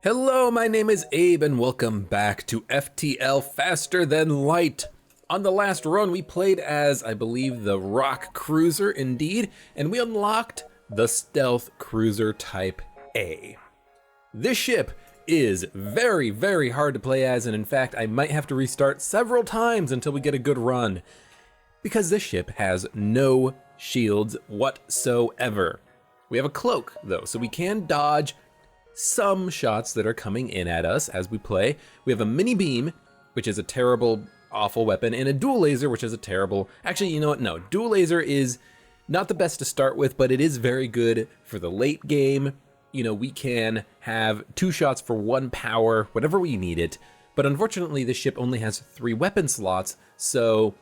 Hello, my name is Abe and welcome back to FTL Faster Than Light. On the last run we played as, I believe, the Rock Cruiser indeed, and we unlocked the Stealth Cruiser Type A. This ship is very, very hard to play as, and in fact I might have to restart several times until we get a good run, because this ship has no shields whatsoever. We have a cloak though, so we can dodge some shots that are coming in at us as we play. We have a mini beam, which is a terrible, awful weapon, and a dual laser, which is a terrible, actually, you know what, no, dual laser is not the best to start with, but it is very good for the late game. You know, we can have 2 shots for 1 power, whenever we need it, but unfortunately this ship only has 3 weapon slots, so,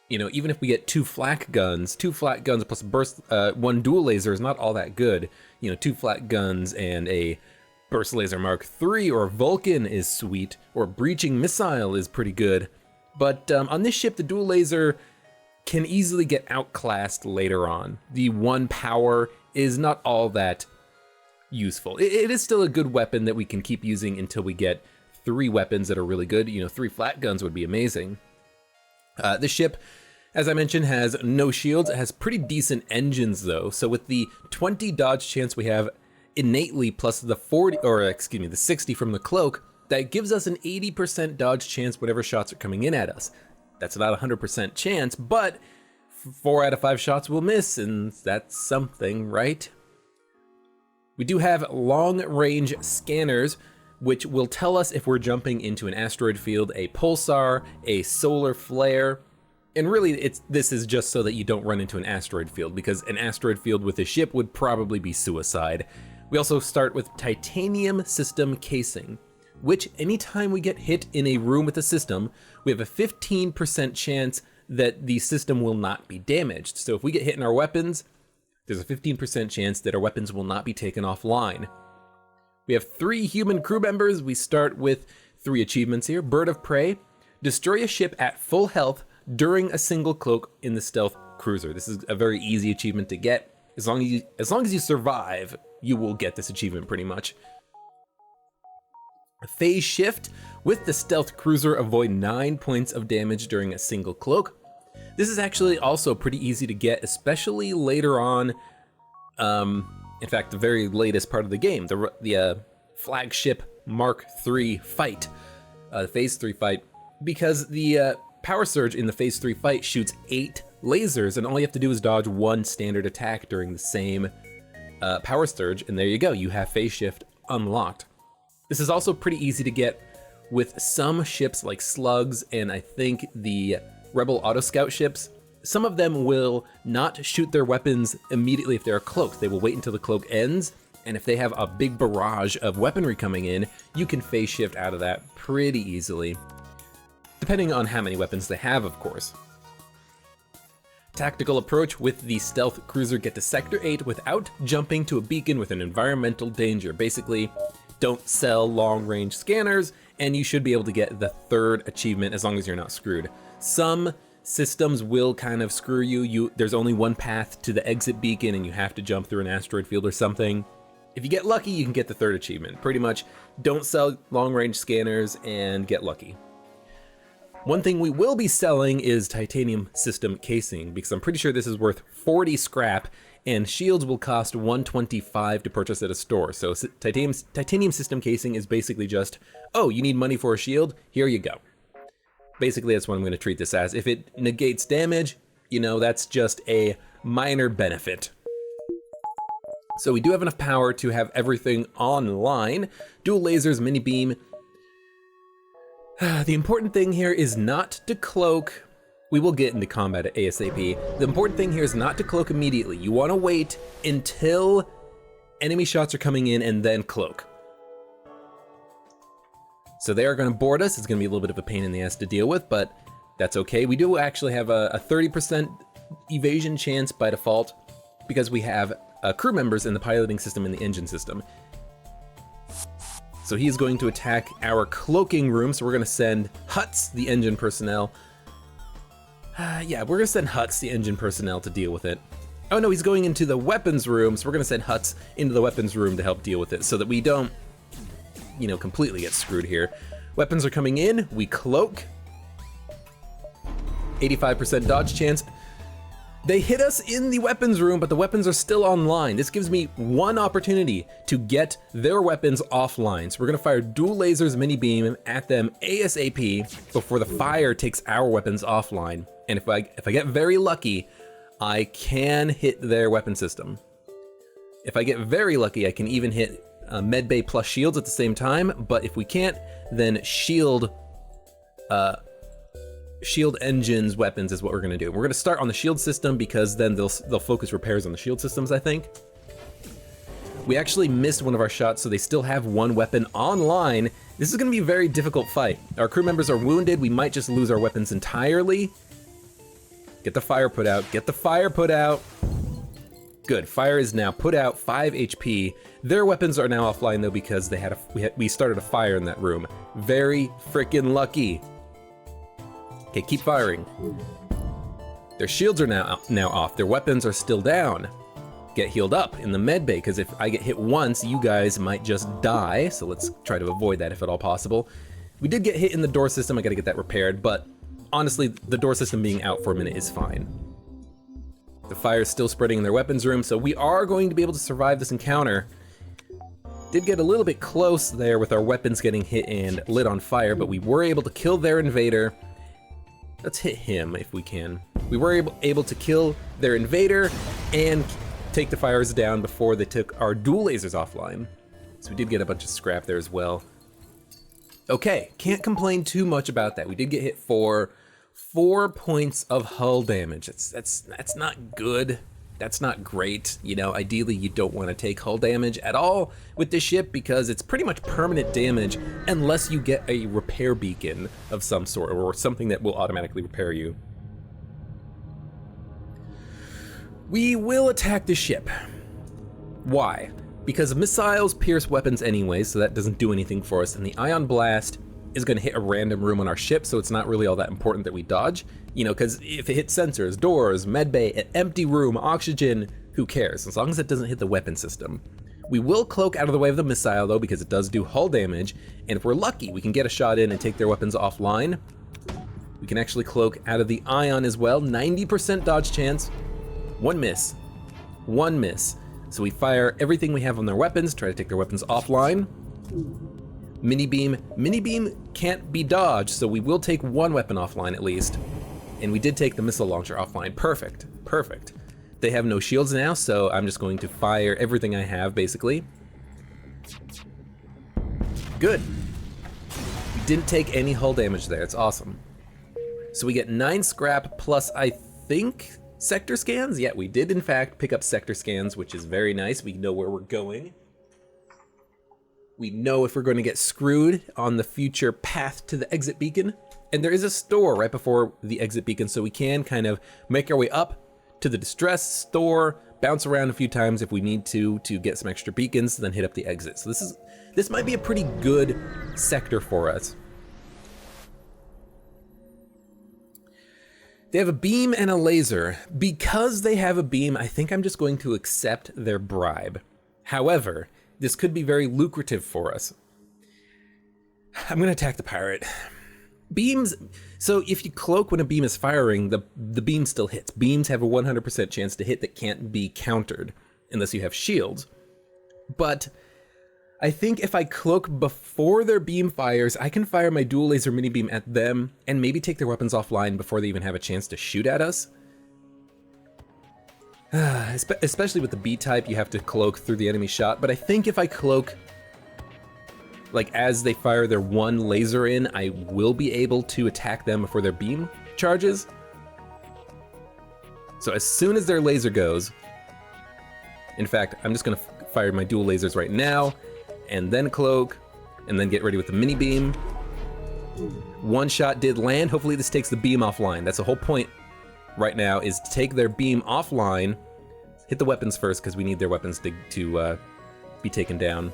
you know, even if we get 2 flak guns plus burst, 1 dual laser is not all that good. You know, 2 flak guns and a burst laser Mark III or Vulcan is sweet, or breaching missile is pretty good. But on this ship, the dual laser can easily get outclassed later on. The 1 power is not all that useful. It is still a good weapon that we can keep using until we get 3 weapons that are really good. You know, 3 flak guns would be amazing. This ship, as I mentioned, has no shields. It has pretty decent engines though. So with the 20 dodge chance we have innately plus the 60 from the cloak, that gives us an 80% dodge chance whatever shots are coming in at us. That's not a 100% chance, but 4 out of 5 shots will miss, and that's something, right? We do have long range scanners, which will tell us if we're jumping into an asteroid field, a pulsar, a solar flare. And really, this is just so that you don't run into an asteroid field, because an asteroid field with a ship would probably be suicide. We also start with titanium system casing, which anytime we get hit in a room with a system, we have a 15% chance that the system will not be damaged. So if we get hit in our weapons, there's a 15% chance that our weapons will not be taken offline. We have 3 human crew members. We start with 3 achievements here. Bird of Prey, destroy a ship at full health during a single cloak in the Stealth Cruiser. This is a very easy achievement to get. As long as you survive, you will get this achievement pretty much. Phase Shift, with the Stealth Cruiser, avoid 9 points of damage during a single cloak. This is actually also pretty easy to get, especially later on. In fact, the very latest part of the game, the flagship Mark III fight, the Phase 3 fight, because the Power Surge in the Phase 3 fight shoots 8 lasers, and all you have to do is dodge 1 standard attack during the same Power Surge, and there you go, you have Phase Shift unlocked. This is also pretty easy to get with some ships like Slugs, and I think the Rebel Auto Scout ships. Some of them will not shoot their weapons immediately if they're cloaked. They will wait until the cloak ends, and if they have a big barrage of weaponry coming in, you can phase shift out of that pretty easily, depending on how many weapons they have, of course. Tactical approach, with the Stealth Cruiser, get to Sector 8 without jumping to a beacon with an environmental danger. Basically, don't sell long-range scanners, and you should be able to get the 3rd achievement as long as you're not screwed. Some systems will kind of screw you. There's only 1 path to the exit beacon, and you have to jump through an asteroid field or something. If you get lucky, you can get the 3rd achievement. Pretty much, don't sell long-range scanners and get lucky. One thing we will be selling is titanium system casing, because I'm pretty sure this is worth 40 scrap, and shields will cost 125 to purchase at a store. So titanium system casing is basically just, oh, you need money for a shield? Here you go. Basically, that's what I'm going to treat this as. If it negates damage, you know, that's just a minor benefit. So we do have enough power to have everything online. Dual lasers, mini beam. The important thing here is not to cloak. We will get into combat at ASAP. The important thing here is not to cloak immediately. You want to wait until enemy shots are coming in and then cloak. So they are going to board us. It's going to be a little bit of a pain in the ass to deal with, but that's okay. We do actually have a 30% evasion chance by default, because we have crew members in the piloting system and the engine system. So he's going to attack our cloaking room, so we're going to send Huts, the engine personnel. Yeah, we're going to send Huts, the engine personnel, to deal with it. Oh no, he's going into the weapons room, so we're going to send Huts into the weapons room to help deal with it, so that we don't you know, completely get screwed here. Weapons are coming in, we cloak. 85% dodge chance. They hit us in the weapons room, but the weapons are still online. This gives me one opportunity to get their weapons offline. So we're gonna fire dual lasers mini beam at them ASAP before the fire takes our weapons offline. And if I get very lucky, I can hit their weapon system. If I get very lucky, I can even hit medbay plus shields at the same time, but if we can't, then shield engines weapons is what we're gonna do. We're gonna start on the shield system because then they'll focus repairs on the shield systems, I think. We actually missed one of our shots, so they still have one weapon online. This is gonna be a very difficult fight. Our crew members are wounded. We might just lose our weapons entirely. Get the fire put out, get the fire put out. Good, fire is now put out, 5 HP. Their weapons are now offline though because we started a fire in that room. Very freaking lucky. Okay, keep firing. Their shields are now off. Their weapons are still down. Get healed up in the med bay, because if I get hit once, you guys might just die. So let's try to avoid that if at all possible. We did get hit in the door system. I gotta get that repaired, but honestly, the door system being out for a minute is fine. The fire is still spreading in their weapons room, so we are going to be able to survive this encounter. Did get a little bit close there with our weapons getting hit and lit on fire, but we were able to kill their invader. Let's hit him if we can. We were able to kill their invader and take the fires down before they took our dual lasers offline. So we did get a bunch of scrap there as well. Okay, can't complain too much about that. We did get hit for 4 points of hull damage. That's not good. That's not great. You know, ideally you don't want to take hull damage at all with this ship because it's pretty much permanent damage unless you get a repair beacon of some sort or something that will automatically repair you. We will attack the ship. Why? Because missiles pierce weapons anyway, so that doesn't do anything for us, and the ion blast is going to hit a random room on our ship, so it's not really all that important that we dodge. You know, because if it hits sensors, doors, medbay, an empty room, oxygen, who cares? As long as it doesn't hit the weapon system. We will cloak out of the way of the missile though, because it does do hull damage, and if we're lucky, we can get a shot in and take their weapons offline. We can actually cloak out of the ion as well, 90% dodge chance. One miss. One miss. So we fire everything we have on their weapons, try to take their weapons offline. Mini beam can't be dodged, so we will take one weapon offline at least. And we did take the missile launcher offline. Perfect, perfect. They have no shields now, so I'm just going to fire everything I have, basically. Good. We didn't take any hull damage there, it's awesome. So we get 9 scrap plus, I think, sector scans? Yeah, we did in fact pick up sector scans, which is very nice. We know where we're going. We know if we're going to get screwed on the future path to the exit beacon. And there is a store right before the exit beacon, so we can kind of make our way up to the distress store, bounce around a few times if we need to get some extra beacons, then hit up the exit. So this might be a pretty good sector for us. They have a beam and a laser. Because they have a beam, I think I'm just going to accept their bribe. However, this could be very lucrative for us. I'm gonna attack the pirate. Beams, so if you cloak when a beam is firing, the beam still hits. Beams have a 100% chance to hit that can't be countered unless you have shields. But I think if I cloak before their beam fires, I can fire my dual laser mini beam at them and maybe take their weapons offline before they even have a chance to shoot at us. Especially with the B-type, you have to cloak through the enemy shot, but I think if I cloak, like as they fire their one laser in, I will be able to attack them before their beam charges. So as soon as their laser goes, in fact, I'm just gonna fire my dual lasers right now, and then cloak, and then get ready with the mini beam. One shot did land. Hopefully this takes the beam offline. That's the whole point right now, is to take their beam offline, hit the weapons first because we need their weapons to be taken down.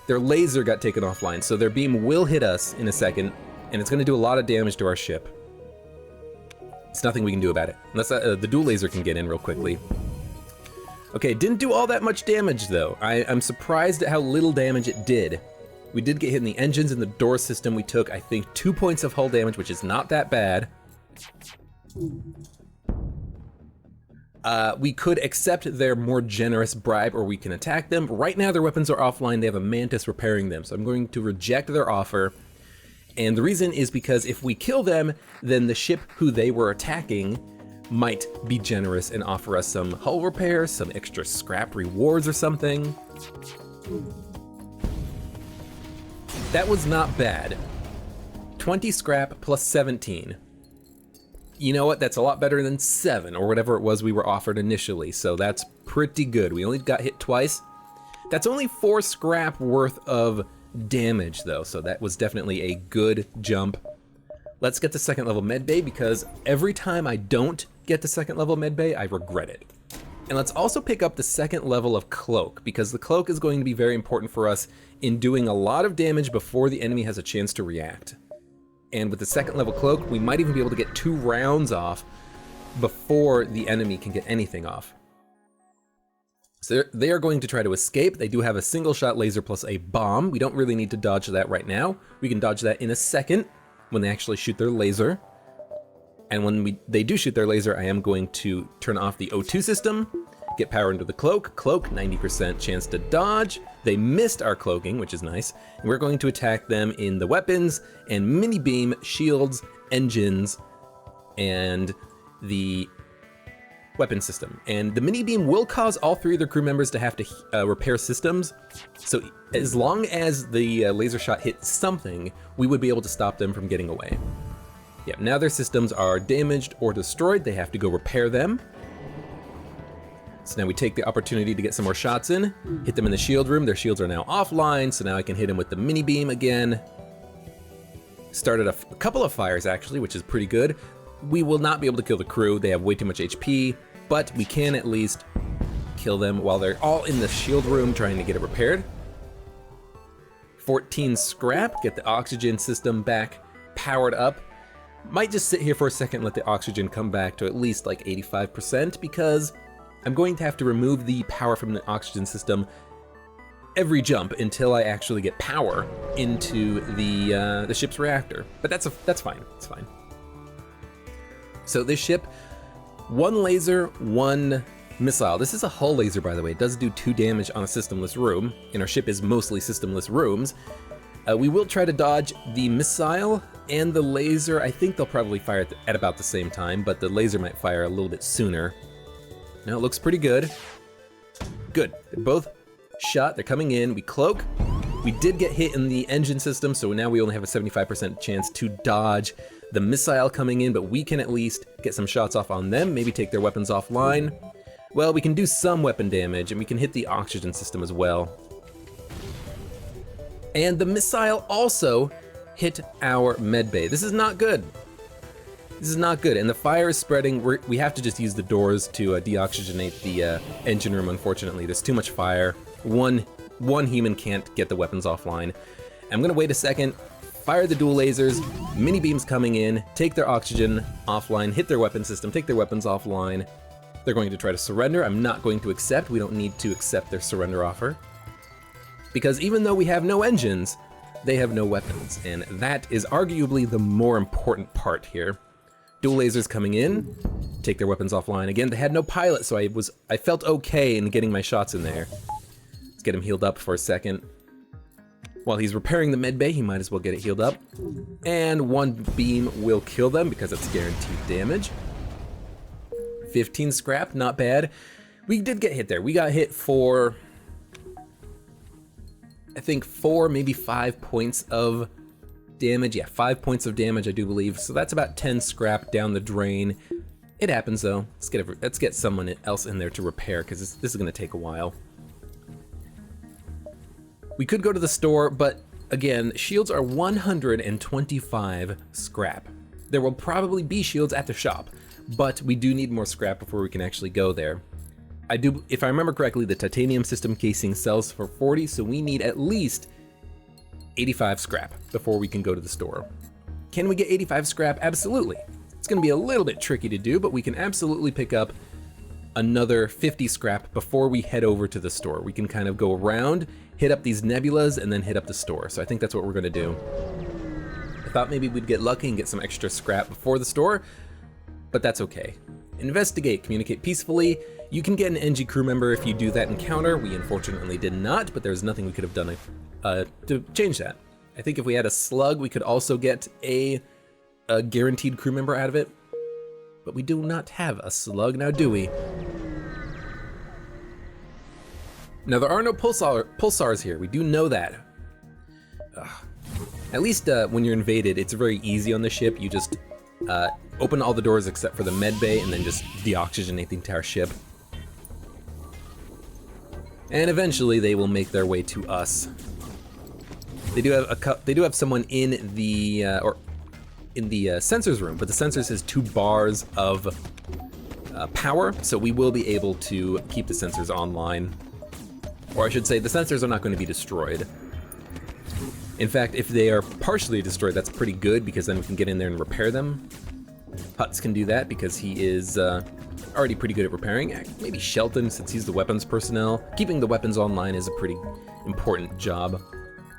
Their laser got taken offline, so their beam will hit us in a second, and it's going to do a lot of damage to our ship. It's nothing we can do about it, unless the dual laser can get in real quickly. Okay, didn't do all that much damage though. I'm surprised at how little damage it did. We did get hit in the engines and the door system. We took, I think, 2 points of hull damage, which is not that bad. We could accept their more generous bribe, or we can attack them. Right now, their weapons are offline. They have a Mantis repairing them, so I'm going to reject their offer. And the reason is because if we kill them, then the ship who they were attacking might be generous and offer us some hull repairs, some extra scrap rewards or something. That was not bad. 20 scrap plus 17. You know what, that's a lot better than 7 or whatever it was we were offered initially, so that's pretty good. We only got hit twice. That's only 4 scrap worth of damage though, so that was definitely a good jump. Let's get to second level medbay, because every time I don't get to second level medbay, I regret it. And let's also pick up the second level of cloak, because the cloak is going to be very important for us in doing a lot of damage before the enemy has a chance to react. And with the second level cloak, we might even be able to get 2 rounds off before the enemy can get anything off. So they are going to try to escape. They do have a single shot laser plus a bomb. We don't really need to dodge that right now. We can dodge that in a second when they actually shoot their laser. And when they do shoot their laser, I am going to turn off the O2 system, get power into the cloak. Cloak, 90% chance to dodge. They missed our cloaking, which is nice. And we're going to attack them in the weapons and mini beam, shields, engines, and the weapon system. And the mini beam will cause all 3 of their crew members to have to repair systems. So as long as the laser shot hits something, we would be able to stop them from getting away. Yeah, now their systems are damaged or destroyed. They have to go repair them. So now we take the opportunity to get some more shots in, hit them in the shield room. Their shields are now offline, so now I can hit them with the mini beam again. Started a couple of fires actually, which is pretty good. We will not be able to kill the crew. They have way too much HP, but we can at least kill them while they're all in the shield room trying to get it repaired. 14 scrap, get the oxygen system back powered up. Might just sit here for a second, let the oxygen come back to at least like 85%, because I'm going to have to remove the power from the oxygen system every jump until I actually get power into the ship's reactor. But that's fine, it's fine. So this ship, 1 laser, 1 missile. This is a hull laser, by the way. It does do 2 damage on a systemless room, and our ship is mostly systemless rooms. We will try to dodge the missile and the laser. I think they'll probably fire at about the same time, but the laser might fire a little bit sooner. Now it looks pretty good. Good, they're both shot, they're coming in, we cloak. We did get hit in the engine system, so now we only have a 75% chance to dodge the missile coming in, but we can at least get some shots off on them, maybe take their weapons offline. Well, we can do some weapon damage, and we can hit the oxygen system as well. And the missile also hit our medbay. This is not good. This is not good, and the fire is spreading. We have to just use the doors to deoxygenate the engine room, unfortunately. There's too much fire. One human can't get the weapons offline. I'm gonna wait a second, fire the dual lasers, mini beams coming in, take their oxygen offline, hit their weapon system, take their weapons offline. They're going to try to surrender. I'm not going to accept. We don't need to accept their surrender offer. Because even though we have no engines, they have no weapons, and that is arguably the more important part here. Dual lasers coming in, take their weapons offline. Again, they had no pilot, so I felt okay in getting my shots in there. Let's get him healed up for a second. While he's repairing the medbay, he might as well get it healed up. And 1 beam will kill them because it's guaranteed damage. 15 scrap, not bad. We did get hit there. We got hit for, I think 4, maybe 5 points of damage. Yeah, 5 points of damage, I do believe. So that's about 10 scrap down the drain. It happens though. Let's get someone else in there to repair, because this is gonna take a while. We could go to the store, but again, shields are 125 scrap. There will probably be shields at the shop, but we do need more scrap before we can actually go there. If I remember correctly, the titanium system casing sells for 40, so we need at least 85 scrap before we can go to the store. Can we get 85 scrap? Absolutely. It's gonna be a little bit tricky to do, but we can absolutely pick up another 50 scrap before we head over to the store. We can kind of go around, hit up these nebulas, and then hit up the store. So I think that's what we're gonna do. I thought maybe we'd get lucky and get some extra scrap before the store, but that's okay. Investigate, communicate peacefully. You can get an NG crew member if you do that encounter. We unfortunately did not, but there's nothing we could have done to change that. I think if we had a slug, we could also get a guaranteed crew member out of it, but we do not have a slug now, do we? Now there are no pulsars here, we do know that. At least when you're invaded, it's very easy on the ship. You just open all the doors except for the med bay and then just deoxygenate the entire ship. And eventually they will make their way to us. They do have someone in the sensors room, but the sensors has 2 bars of power, so we will be able to keep the sensors online. Or I should say, the sensors are not going to be destroyed. In fact, if they are partially destroyed, that's pretty good, because then we can get in there and repair them. Hutz can do that because he is already pretty good at repairing. Maybe Shelton, since he's the weapons personnel. Keeping the weapons online is a pretty important job.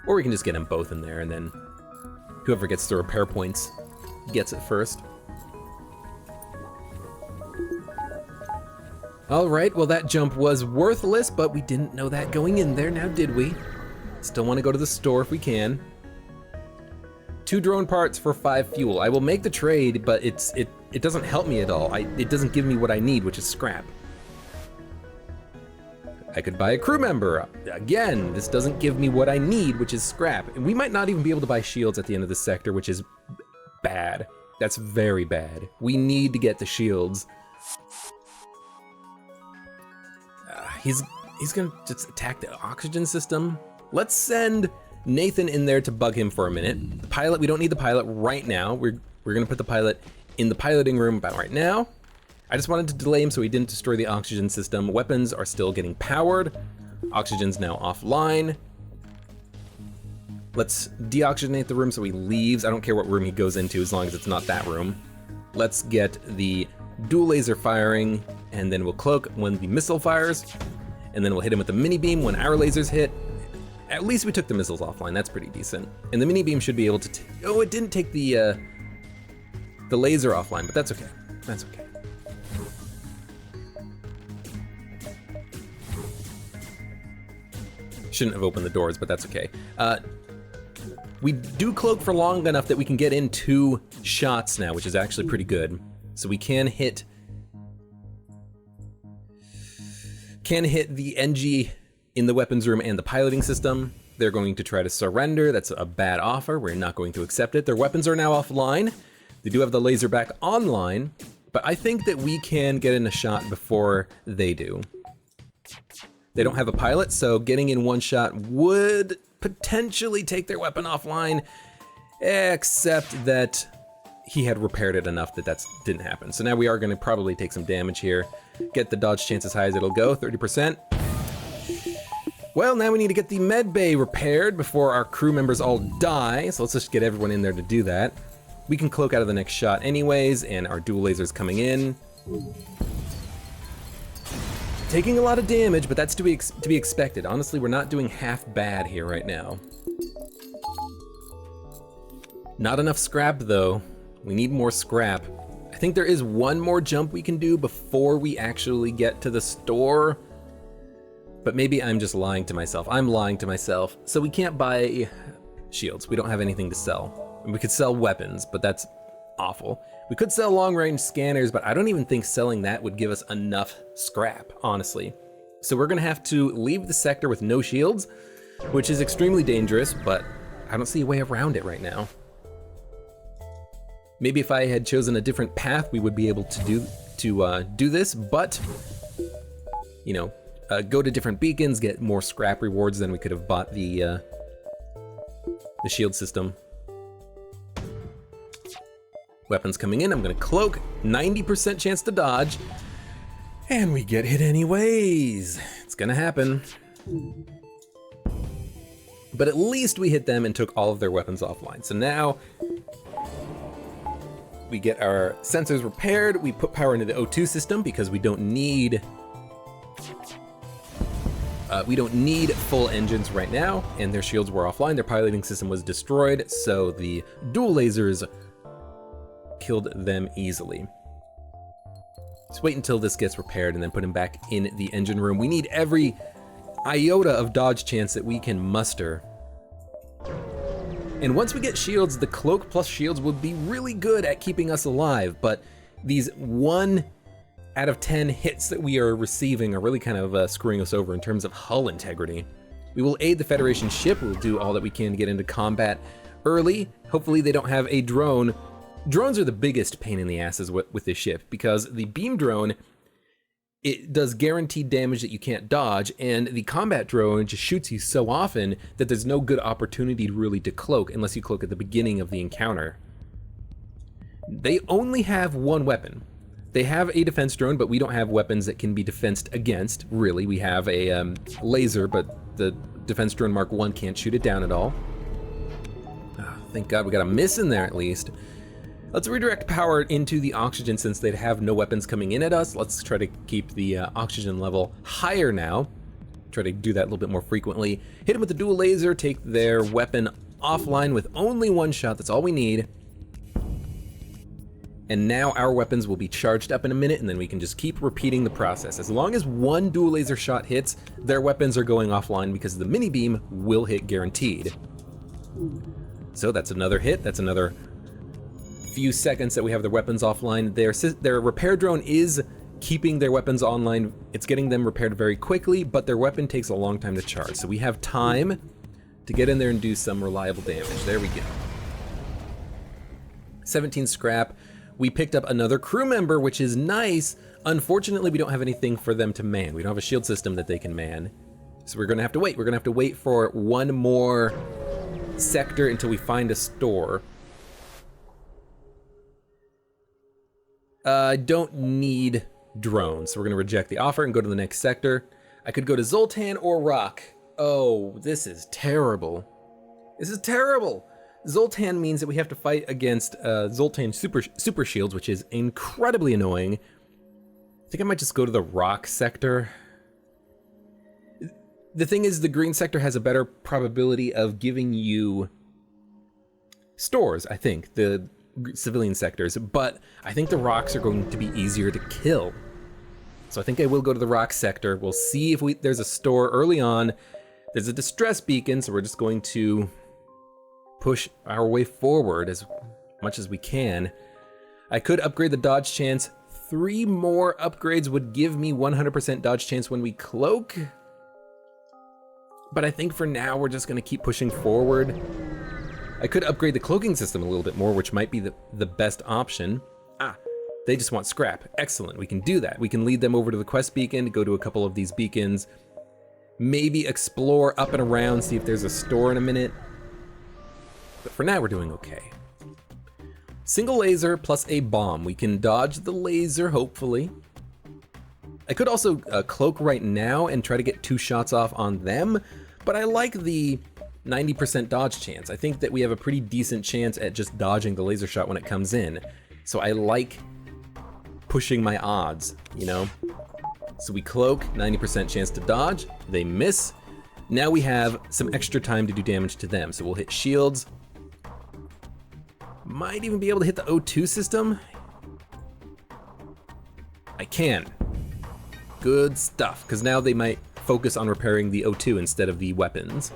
Or we can just get them both in there, and then whoever gets the repair points gets it first. All right, well that jump was worthless, but we didn't know that going in there, now did we? Still want to go to the store if we can. 2 drone parts for 5 fuel. I will make the trade, but it doesn't help me at all. It doesn't give me what I need, which is scrap. I could buy a crew member. Again, this doesn't give me what I need, which is scrap. And we might not even be able to buy shields at the end of this sector, which is bad. That's very bad. We need to get the shields. He's gonna just attack the oxygen system. Let's send Nathan in there to bug him for a minute. The pilot, we don't need the pilot right now. We're gonna put the pilot in the piloting room about right now. I just wanted to delay him so he didn't destroy the oxygen system. Weapons are still getting powered. Oxygen's now offline. Let's deoxygenate the room so he leaves. I don't care what room he goes into as long as it's not that room. Let's get the dual laser firing, and then we'll cloak when the missile fires, and then we'll hit him with the mini beam when our lasers hit. At least we took the missiles offline, that's pretty decent. And the mini beam should be able to oh, it didn't take the laser offline, but that's okay, that's okay. Shouldn't have opened the doors, but that's okay. We do cloak for long enough that we can get in 2 shots now, which is actually pretty good. So we can hit the NG in the weapons room and the piloting system. They're going to try to surrender. That's a bad offer. We're not going to accept it. Their weapons are now offline. They do have the laser back online, but I think that we can get in a shot before they do. They don't have a pilot, so getting in 1 shot would potentially take their weapon offline, except that he had repaired it enough that that didn't happen. So now we are going to probably take some damage here. Get the dodge chance as high as it'll go, 30%. Well, now we need to get the med bay repaired before our crew members all die, so let's just get everyone in there to do that. We can cloak out of the next shot anyways, and our dual lasers coming in. Taking a lot of damage, but that's to be expected. Honestly, we're not doing half bad here right now. Not enough scrap though. We need more scrap. I think there is 1 more jump we can do before we actually get to the store. But maybe I'm just lying to myself. I'm lying to myself. So we can't buy shields. We don't have anything to sell. We could sell weapons, but that's awful. We could sell long-range scanners, but I don't even think selling that would give us enough scrap, honestly. So we're gonna have to leave the sector with no shields, which is extremely dangerous, but I don't see a way around it right now. Maybe if I had chosen a different path, we would be able to do this, but you know, go to different beacons, get more scrap rewards than we could have bought the shield system. Weapons coming in, I'm gonna cloak, 90% chance to dodge, and we get hit anyways. It's gonna happen. But at least we hit them and took all of their weapons offline. So now, We get our sensors repaired. We put power into the O2 system because we don't need full engines right now, and their shields were offline. Their piloting system was destroyed, so the dual lasers killed them easily. Just wait until this gets repaired and then put him back in the engine room. We need every iota of dodge chance that we can muster. And once we get shields, the cloak plus shields will be really good at keeping us alive, but these 1 out of 10 hits that we are receiving are really kind of screwing us over in terms of hull integrity. We will aid the Federation ship. We'll do all that we can to get into combat early. Hopefully they don't have a drone. Drones are the biggest pain in the asses with this ship, because the beam drone, it does guaranteed damage that you can't dodge, and the combat drone just shoots you so often that there's no good opportunity really to cloak unless you cloak at the beginning of the encounter. They only have one weapon. They have a defense drone, but we don't have weapons that can be defensed against, really. We have a laser, but the defense drone Mark 1 can't shoot it down at all. Oh, thank God we got a miss in there at least. Let's redirect power into the oxygen since they have no weapons coming in at us. Let's try to keep the oxygen level higher now. Try to do that a little bit more frequently. Hit them with the dual laser, take their weapon offline with only 1 shot. That's all we need. And now our weapons will be charged up in a minute, and then we can just keep repeating the process. As long as 1 dual laser shot hits, their weapons are going offline because the mini beam will hit guaranteed. So that's another hit. That's another few seconds that we have their weapons offline. Their repair drone is keeping their weapons online. It's getting them repaired very quickly, but their weapon takes a long time to charge. So we have time to get in there and do some reliable damage. There we go. 17 scrap. We picked up another crew member, which is nice. Unfortunately, we don't have anything for them to man. We don't have a shield system that they can man. So we're gonna have to wait. We're gonna have to wait for 1 more sector until we find a store. I don't need drones, so we're gonna reject the offer and go to the next sector. I could go to Zoltan or Rock. Oh, this is terrible. This is terrible. Zoltan means that we have to fight against Zoltan super shields, which is incredibly annoying. I think I might just go to the Rock sector. The thing is, the green sector has a better probability of giving you stores, I think, the civilian sectors, but I think the rocks are going to be easier to kill. So I think I will go to the rock sector. We'll see if there's a store early on. There's a distress beacon, so we're just going to push our way forward as much as we can. I could upgrade the dodge chance. 3 more upgrades would give me 100% dodge chance when we cloak. But I think for now, we're just gonna keep pushing forward. I could upgrade the cloaking system a little bit more, which might be the best option. Ah, they just want scrap. Excellent, we can do that. We can lead them over to the quest beacon, go to a couple of these beacons, maybe explore up and around, see if there's a store in a minute. But for now, we're doing okay. Single laser plus a bomb. We can dodge the laser, hopefully. I could also cloak right now and try to get 2 shots off on them, but I like the 90% dodge chance. I think that we have a pretty decent chance at just dodging the laser shot when it comes in. So I like pushing my odds, you know? So we cloak, 90% chance to dodge, they miss. Now we have some extra time to do damage to them. So we'll hit shields. Might even be able to hit the O2 system. I can. Good stuff, because now they might focus on repairing the O2 instead of the weapons.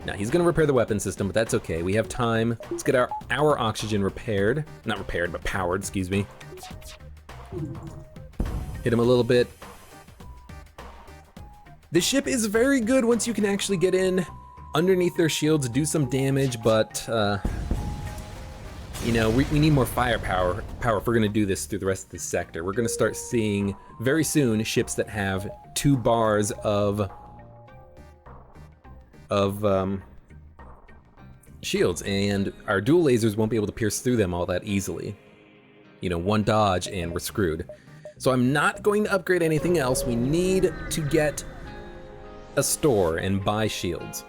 Now he's gonna repair the weapon system, but that's okay. We have time. Let's get our oxygen repaired. Not repaired, but powered, excuse me. Hit him a little bit. The ship is very good once you can actually get in underneath their shields, do some damage, but you know, we need more firepower if we're gonna do this through the rest of the sector. We're gonna start seeing very soon ships that have 2 bars of shields, and our dual lasers won't be able to pierce through them all that easily. You know, 1 dodge and we're screwed. So I'm not going to upgrade anything else. We need to get a store and buy shields.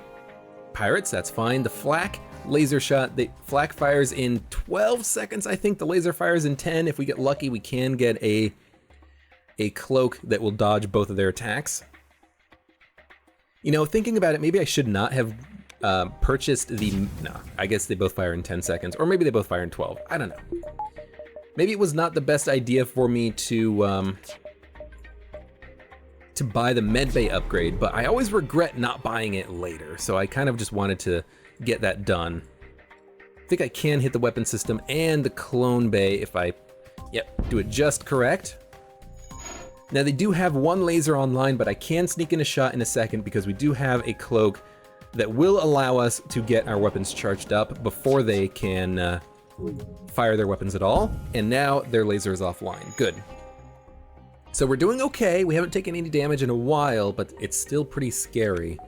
Pirates, that's fine. The flak, laser shot. The flak fires in 12 seconds, I think. The laser fires in 10. If we get lucky, we can get a cloak that will dodge both of their attacks. You know, thinking about it, maybe I should not have purchased the... No, I guess they both fire in 10 seconds. Or maybe they both fire in 12. I don't know. Maybe it was not the best idea for me to buy the medbay upgrade, but I always regret not buying it later, so I kind of just wanted to get that done. I think I can hit the weapon system and the clone bay if I, do it just correct. Now they do have one laser online, but I can sneak in a shot in a second because we do have a cloak that will allow us to get our weapons charged up before they can fire their weapons at all. And now their laser is offline. Good. So we're doing okay. We haven't taken any damage in a while, but it's still pretty scary.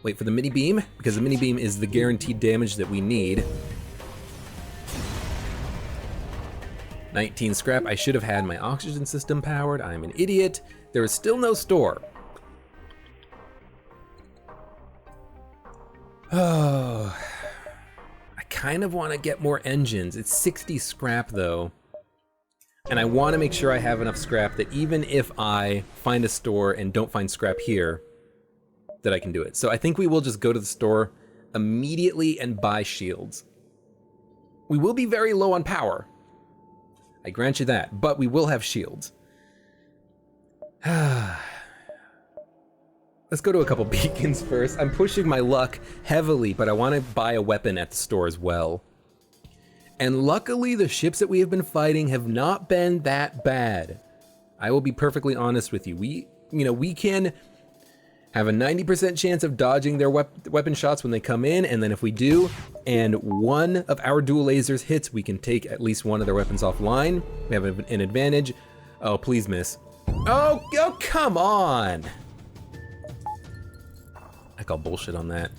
Wait for the mini beam, because the mini beam is the guaranteed damage that we need. 19 scrap. I should have had my oxygen system powered. I'm an idiot. There is still no store. Oh, I kind of want to get more engines. It's 60 scrap though. And I want to make sure I have enough scrap that even if I find a store and don't find scrap here, that I can do it. So I think we will just go to the store immediately and buy shields. We will be very low on power. I grant you that, but we will have shields. Let's go to a couple beacons first. I'm pushing my luck heavily, but I want to buy a weapon at the store as well. And luckily, the ships that we have been fighting have not been that bad. I will be perfectly honest with you. We can have a 90% chance of dodging their weapon shots when they come in, and then if we do, and one of our dual lasers hits, we can take at least one of their weapons offline. We have an advantage. Oh, please miss. Oh, come on! I call bullshit on that.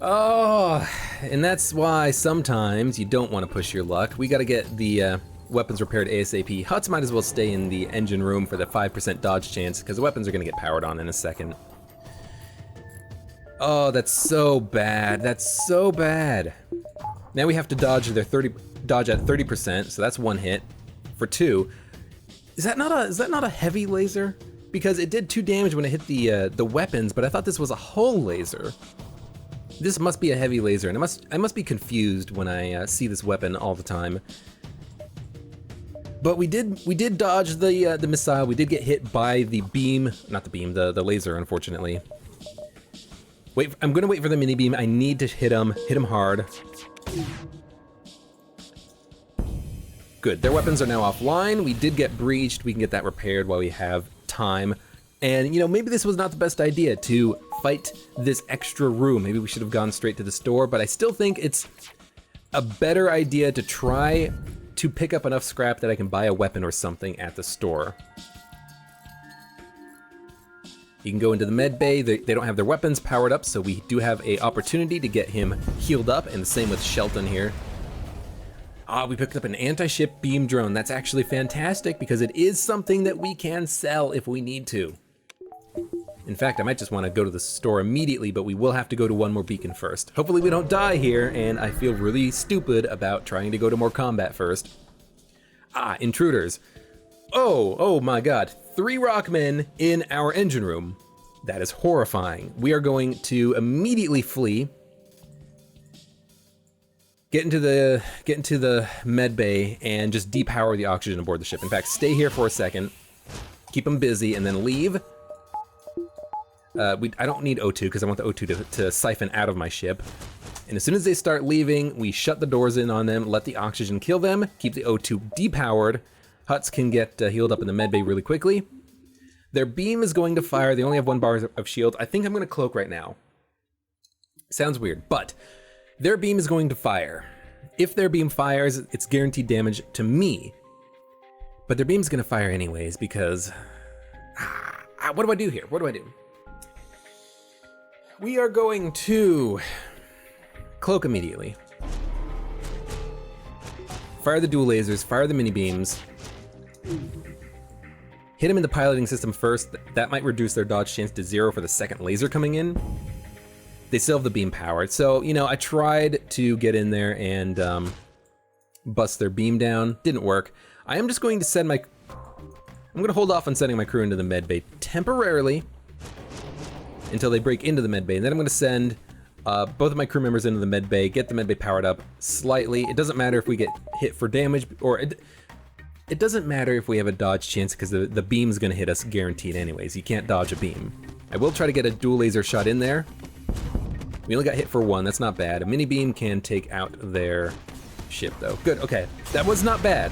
Oh, and that's why sometimes you don't want to push your luck. We gotta get the weapons repaired ASAP. Huts might as well stay in the engine room for the 5% dodge chance, because the weapons are gonna get powered on in a second. Oh, that's so bad. That's so bad. Now we have to dodge at 30%, so that's one hit for 2. Is that not a heavy laser? Because it did 2 damage when it hit the weapons, but I thought this was a whole laser. This must be a heavy laser, and I must be confused when I see this weapon all the time. But we did dodge the missile. We did get hit by the beam, not the beam, the laser, unfortunately. Wait, I'm gonna wait for the mini beam. I need to hit him hard. Good, their weapons are now offline. We did get breached. We can get that repaired while we have time. And you know, maybe this was not the best idea to fight this extra room. Maybe we should have gone straight to the store, but I still think it's a better idea to try to pick up enough scrap that I can buy a weapon or something at the store. You can go into the med bay. They don't have their weapons powered up, so we do have an opportunity to get him healed up, and the same with Shelton here. We picked up an anti-ship beam drone. That's actually fantastic because it is something that we can sell if we need to. In fact, I might just want to go to the store immediately, but we will have to go to one more beacon first. Hopefully we don't die here, and I feel really stupid about trying to go to more combat first. Intruders. Oh my god. 3 rockmen in our engine room. That is horrifying. We are going to immediately flee. Get into the med bay and just depower the oxygen aboard the ship. In fact, stay here for a second, keep them busy, and then leave. I don't need O2 because I want the O2 to siphon out of my ship. And as soon as they start leaving, we shut the doors in on them, let the oxygen kill them, keep the O2 depowered. Huts can get healed up in the med bay really quickly. Their beam is going to fire. They only have 1 bar of shield. I think I'm going to cloak right now. Sounds weird, but their beam is going to fire. If their beam fires, it's guaranteed damage to me. But their beam's going to fire anyways because... what do I do here? What do I do? We are going to cloak immediately. Fire the dual lasers, fire the mini beams. Hit him in the piloting system first. That might reduce their dodge chance to 0 for the second laser coming in. they still have the beam powered. So, you know, I tried to get in there and bust their beam down. Didn't work. I am just going to send my... I'm gonna hold off on sending my crew into the med bay temporarily until they break into the med bay, and then I'm gonna send both of my crew members into the med bay, get the med bay powered up slightly. It doesn't matter if we get hit for damage, or it doesn't matter if we have a dodge chance, because the beam's gonna hit us guaranteed anyways. You can't dodge a beam. I will try to get a dual laser shot in there. We only got hit for one, that's not bad. A mini beam can take out their ship though. Good, okay, that was not bad.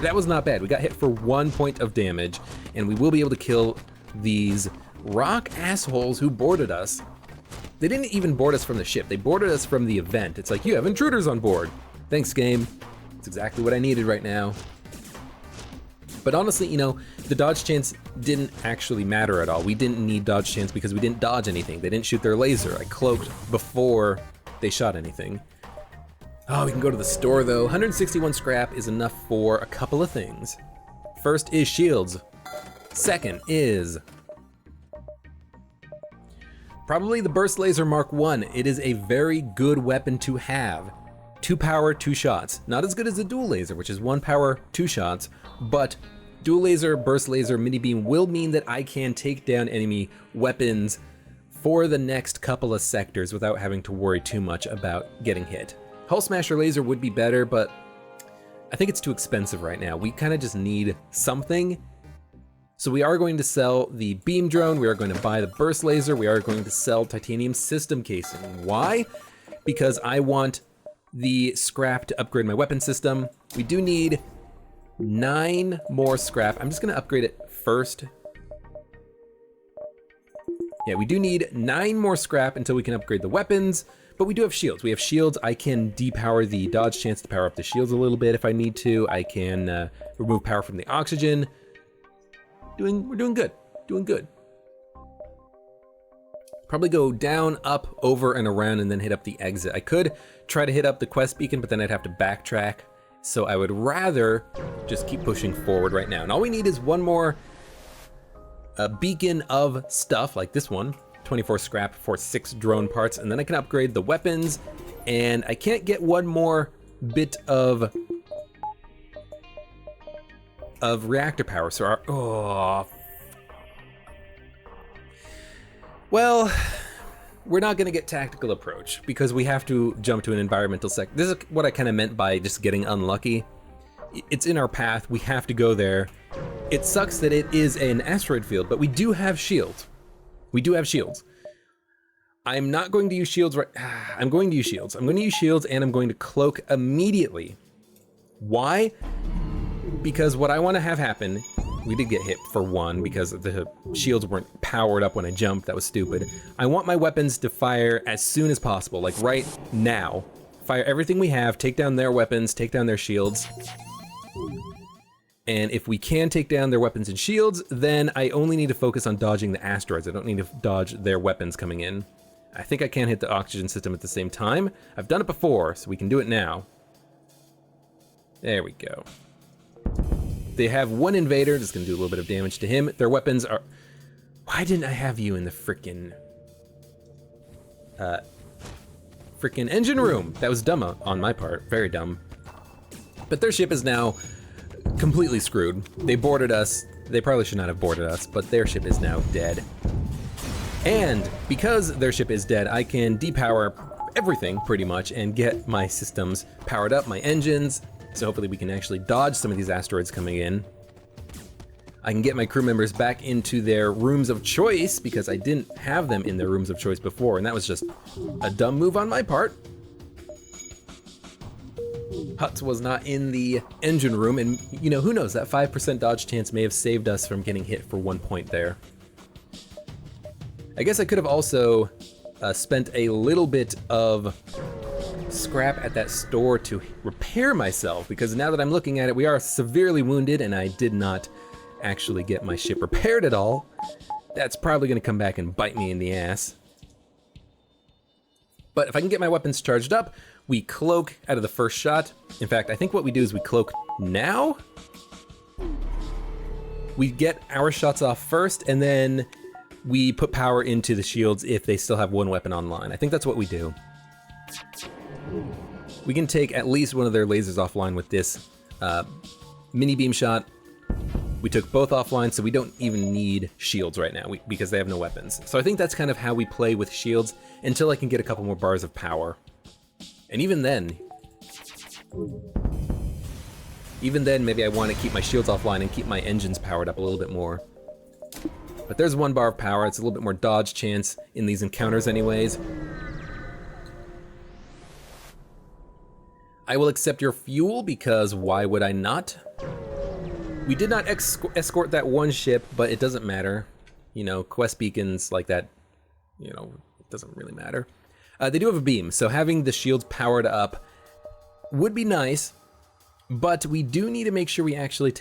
That was not bad. We got hit for 1 point of damage, and we will be able to kill these rock assholes who boarded us. They didn't even board us from the ship. They boarded us from the event. It's like, you have intruders on board. Thanks, game. It's exactly what I needed right now. But honestly, you know, the dodge chance didn't actually matter at all. We didn't need dodge chance because we didn't dodge anything. They didn't shoot their laser. I cloaked before they shot anything. Oh, we can go to the store though. 161 scrap is enough for a couple of things. First is shields. Second is probably the Burst Laser Mark I. It is a very good weapon to have. 2 power, 2 shots. Not as good as the dual laser, which is 1 power, 2 shots, but dual laser, burst laser, mini beam will mean that I can take down enemy weapons for the next couple of sectors without having to worry too much about getting hit. Hull Smasher Laser would be better, but I think it's too expensive right now. We kind of just need something. So we are going to sell the beam drone, we are going to buy the burst laser, we are going to sell titanium system casing. Why? Because I want the scrap to upgrade my weapon system. We do need 9 more scrap. I'm just gonna upgrade it first. Yeah, we do need 9 more scrap until we can upgrade the weapons. But we do have shields. We have shields. I can depower the dodge chance to power up the shields a little bit if I need to. I can remove power from the oxygen. We're doing good. Doing good. Probably go down, up, over, and around, and then hit up the exit. I could try to hit up the quest beacon, but then I'd have to backtrack. So I would rather just keep pushing forward right now. And all we need is one more beacon of stuff, like this one. 24 scrap for 6 drone parts, and then I can upgrade the weapons, and I can't get one more bit of reactor power, so well, we're not gonna get tactical approach because we have to jump to an environmental sector. This is what I kind of meant by just getting unlucky. It's in our path, we have to go there. It sucks that it is an asteroid field, but we do have shields. We do have shields. I'm not going to use shields right. I'm going to use shields. I'm going to use shields and I'm going to cloak immediately. Why? Because what I want to have happen, we did get hit for 1 because the shields weren't powered up when I jumped. That was stupid. I want my weapons to fire as soon as possible, like right now. Fire everything we have, take down their weapons, take down their shields. And if we can take down their weapons and shields, then I only need to focus on dodging the asteroids. I don't need to dodge their weapons coming in. I think I can hit the oxygen system at the same time. I've done it before, so we can do it now. There we go. They have 1 invader, just gonna do a little bit of damage to him. Their weapons are... Why didn't I have you in the frickin' engine room? That was dumb on my part, very dumb. But their ship is now completely screwed. They boarded us. They probably should not have boarded us, but their ship is now dead. And because their ship is dead, I can depower everything pretty much and get my systems powered up, my engines, so hopefully we can actually dodge some of these asteroids coming in. I can get my crew members back into their rooms of choice because I didn't have them in their rooms of choice before, and that was just a dumb move on my part. Hutz was not in the engine room, and you know, who knows, that 5% dodge chance may have saved us from getting hit for 1 point there. I guess I could have also spent a little bit of scrap at that store to repair myself, because now that I'm looking at it, we are severely wounded and I did not actually get my ship repaired at all. That's probably gonna come back and bite me in the ass. But if I can get my weapons charged up, we cloak out of the first shot. In fact, I think what we do is we cloak now. We get our shots off first, and then we put power into the shields if they still have one weapon online. I think that's what we do. We can take at least one of their lasers offline with this mini beam shot. We took both offline, so we don't even need shields right now because they have no weapons. So I think that's kind of how we play with shields until I can get a couple more bars of power. And even then, maybe I want to keep my shields offline and keep my engines powered up a little bit more. But there's 1 bar of power. It's a little bit more dodge chance in these encounters anyways. I will accept your fuel because why would I not? We did not escort that one ship, but it doesn't matter. You know, quest beacons like that, you know, it doesn't really matter. They do have a beam, so having the shields powered up would be nice, but we do need to make sure we actually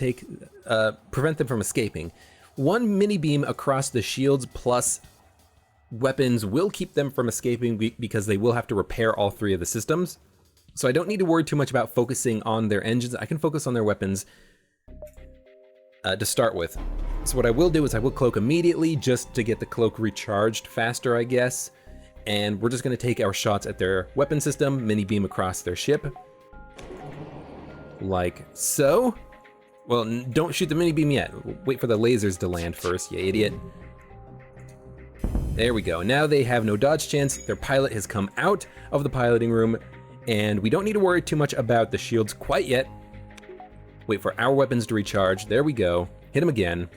prevent them from escaping. 1 mini beam across the shields plus weapons will keep them from escaping because they will have to repair all 3 of the systems. So I don't need to worry too much about focusing on their engines. I can focus on their weapons to start with. So what I will do is I will cloak immediately just to get the cloak recharged faster, I guess. And we're just gonna take our shots at their weapon system, mini beam across their ship. Like so. Well, don't shoot the mini beam yet. Wait for the lasers to land first, you idiot. There we go. Now they have no dodge chance. Their pilot has come out of the piloting room, and we don't need to worry too much about the shields quite yet. Wait for our weapons to recharge. There we go. Hit them again.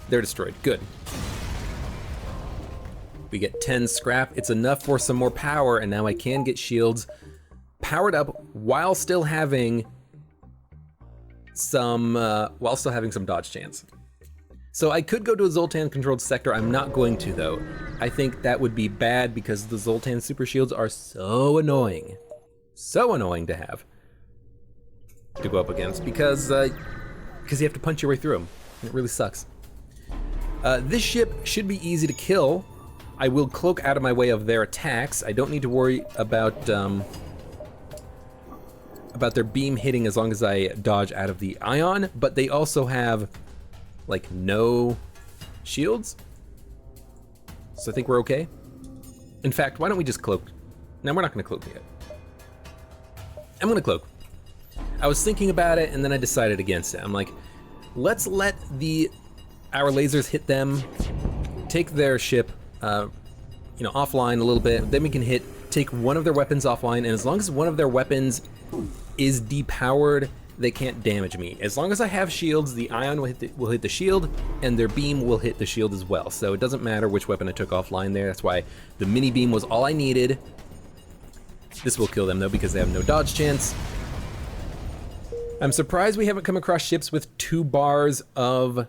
They're destroyed. Good. We get 10 scrap. It's enough for some more power, and now I can get shields powered up while still having some dodge chance. So I could go to a Zoltan-controlled sector. I'm not going to, though. I think that would be bad because the Zoltan super shields are so annoying. So annoying to have to go up against because you have to punch your way through them. It really sucks. This ship should be easy to kill. I will cloak out of my way of their attacks. I don't need to worry about their beam hitting as long as I dodge out of the ion, but they also have like no shields. So I think we're okay. In fact, why don't we just cloak? No, we're not gonna cloak yet. I'm gonna cloak. I was thinking about it and then I decided against it. I'm like, let's let our lasers hit them, take their ship offline a little bit, then we can take one of their weapons offline, and as long as one of their weapons is depowered, they can't damage me. As long as I have shields, the ion will hit the shield, and their beam will hit the shield as well. So it doesn't matter which weapon I took offline there. That's why the mini beam was all I needed. This will kill them though because they have no dodge chance. I'm surprised we haven't come across ships with 2 bars of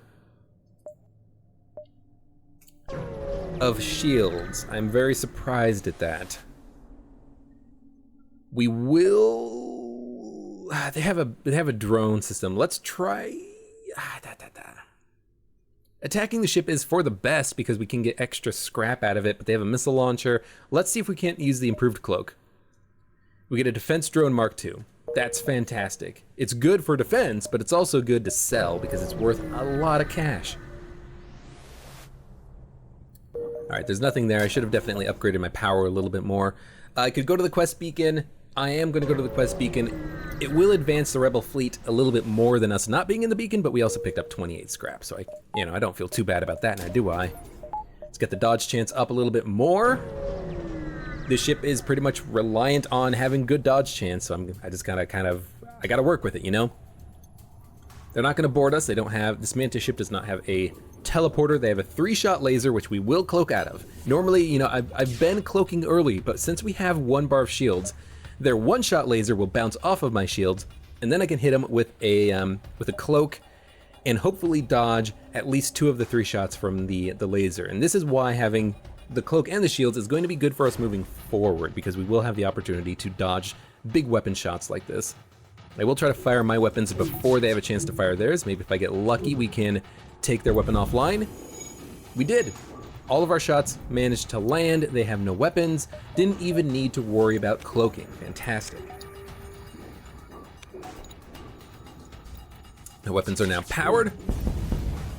shields. I'm very surprised at that. We will. They have a drone system. Let's try. Attacking the ship is for the best because we can get extra scrap out of it, but they have a missile launcher. Let's see if we can't use the improved cloak. We get a defense drone Mark II. That's fantastic. It's good for defense, but it's also good to sell because it's worth a lot of cash. All right, there's nothing there. I should have definitely upgraded my power a little bit more. I could go to the quest beacon. I am going to go to the quest beacon. It will advance the rebel fleet a little bit more than us not being in the beacon, but we also picked up 28 scrap, so I don't feel too bad about that, now do I? Let's get the dodge chance up a little bit more. This ship is pretty much reliant on having good dodge chance, so I just gotta I gotta work with it, you know? They're not gonna board us. This Mantis ship does not have a teleporter. They have a 3-shot laser, which we will cloak out of. Normally, I've been cloaking early, but since we have 1 bar of shields, their 1-shot laser will bounce off of my shields, and then I can hit them with a cloak and hopefully dodge at least 2 of the 3 shots from the laser. And this is why having the cloak and the shields is going to be good for us moving forward, because we will have the opportunity to dodge big weapon shots like this. I will try to fire my weapons before they have a chance to fire theirs. Maybe if I get lucky, we can take their weapon offline. We did. All of our shots managed to land. They have no weapons. Didn't even need to worry about cloaking. Fantastic. The weapons are now powered.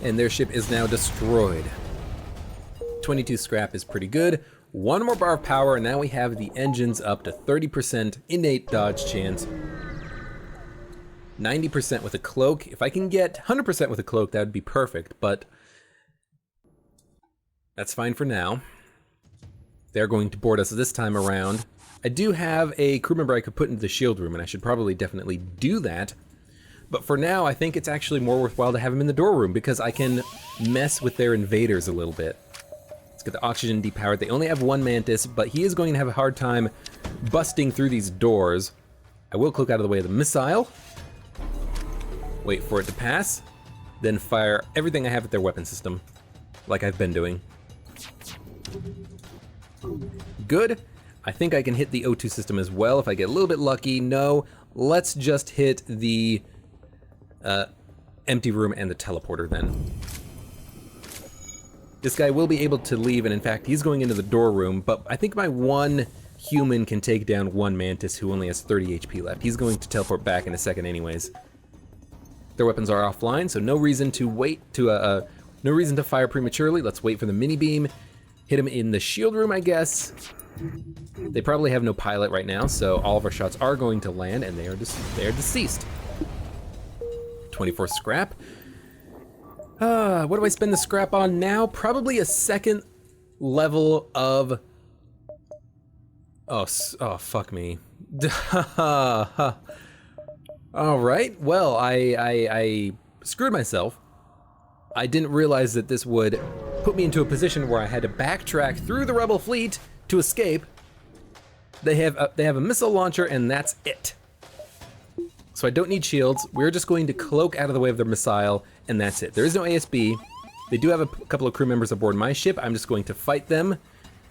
and their ship is now destroyed. 22 scrap is pretty good. One more bar of power, and now we have the engines up to 30% innate dodge chance. 90% with a cloak. If I can get 100% with a cloak, that would be perfect, but that's fine for now. They're going to board us this time around. I do have a crew member I could put into the shield room, and I should probably definitely do that. But for now, I think it's actually more worthwhile to have him in the door room because I can mess with their invaders a little bit. Let's get the oxygen depowered. They only have one mantis, but he is going to have a hard time busting through these doors. I will cloak out of the way of the missile. Wait for it to pass. Then fire everything I have at their weapon system, like I've been doing. Good. I think I can hit the O2 system as well if I get a little bit lucky. No, let's just hit the empty room and the teleporter then. This guy will be able to leave, and in fact, he's going into the door room, but I think my one human can take down one mantis who only has 30 HP left. He's going to teleport back in a second anyways. Their weapons are offline, so no reason to wait to, no reason to fire prematurely. Let's wait for the mini beam. Hit him in the shield room, I guess. They probably have no pilot right now, so all of our shots are going to land, and they are deceased. 24 scrap. What do I spend the scrap on now? Probably a second level of... Oh, fuck me. All right, well, I screwed myself. I didn't realize that this would put me into a position where I had to backtrack through the rebel fleet to escape. They have a missile launcher, and that's it. So I don't need shields. We're just going to cloak out of the way of their missile, and that's it. There is no ASB. They do have a couple of crew members aboard my ship. I'm just going to fight them,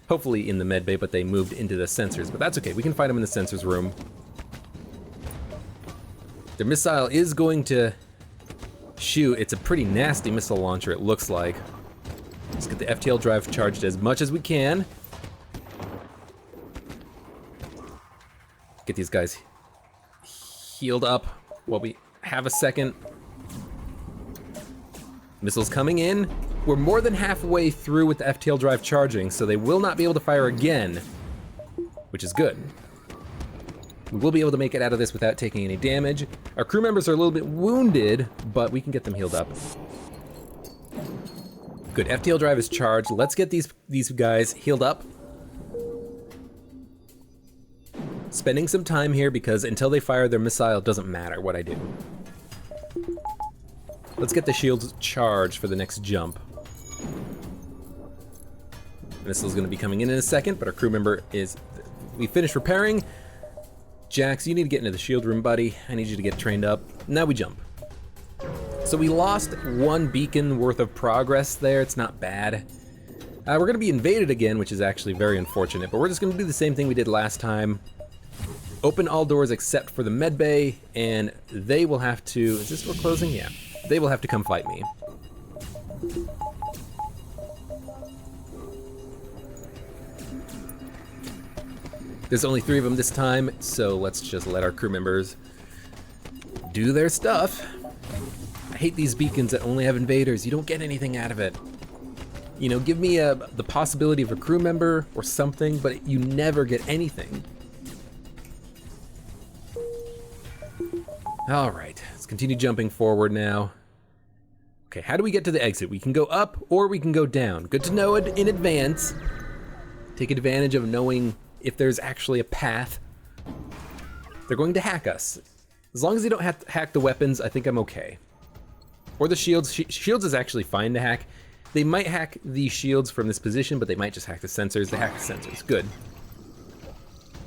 hopefully in the med bay, but they moved into the sensors. But that's okay. We can fight them in the sensors room. Their missile is going to shoot. It's a pretty nasty missile launcher, it looks like. Let's get the FTL drive charged as much as we can. Get these guys healed up while we have a second. Missiles coming in. We're more than halfway through with the FTL drive charging, so they will not be able to fire again, which is good. We will be able to make it out of this without taking any damage. Our crew members are a little bit wounded, but we can get them healed up. Good, FTL drive is charged. Let's get these guys healed up. Spending some time here because until they fire their missile, it doesn't matter what I do. Let's get the shields charged for the next jump. Missile's gonna be coming in a second, but our crew member is... We finished repairing. Jax, you need to get into the shield room, buddy. I need you to get trained up. Now we jump. So we lost one beacon worth of progress there. It's not bad. We're gonna be invaded again, which is actually very unfortunate, but we're just gonna do the same thing we did last time. Open all doors except for the med bay, and they will have to... Is this door closing? Yeah. They will have to come fight me. There's only 3 of them this time, so let's just let our crew members do their stuff. I hate these beacons that only have invaders. You don't get anything out of it. You know, give me the possibility of a crew member or something, but you never get anything. All right, let's continue jumping forward now. Okay, how do we get to the exit? We can go up or we can go down. Good to know it in advance. Take advantage of knowing if there's actually a path. They're going to hack us. As long as they don't have to hack the weapons, I think I'm okay. Or the shields. Shields is actually fine to hack. They might hack the shields from this position, but they might just hack the sensors. They hack the sensors. Good.